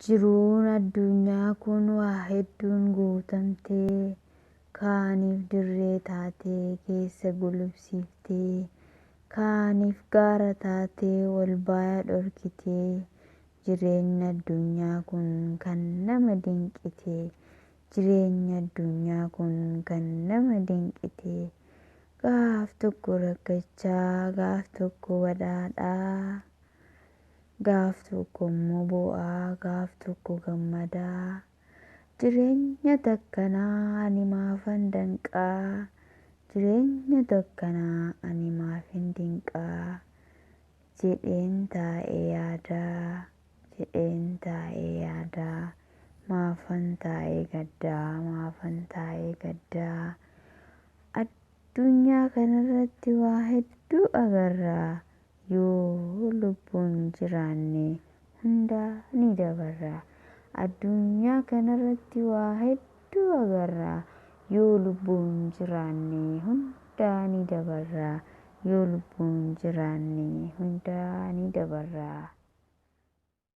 Jiruun addunyaa kun waa hedduun guutamtee, kaaniif dirree taatee keessa gulufsiiftee, kaaniif gaara taatee ol ba'aa dhorkitee, jireenyi addunyaa kun kan nama dinqitee, jireenyi addunyaa kun kan nama dinqitee, gaaf tokko rakkachaa, gaaf tokko badhaadhaa, gaaf tokko immoo boo'aa, gaaf tokko gammadaa, jireenya takkanaa ani maafan danqaa, jireenya takkanaa ani maafin dinqaa, jedheen taa'ee yaadaa, jedheen taa'ee yaadaa, maafan taa'ee gaddaa, maafan taa'ee gaddaa. Addunyaa kanarratti waa hedduu agarraa, yoo lubbuun jiraanne hundaa ni dabarraa. Addunyaa kanarratti waa hedduu agarraa, yoo lubbuun jiraanne hundaa ni dabarraa, yoo lubbuun jiraanne hundaa ni dabarraa.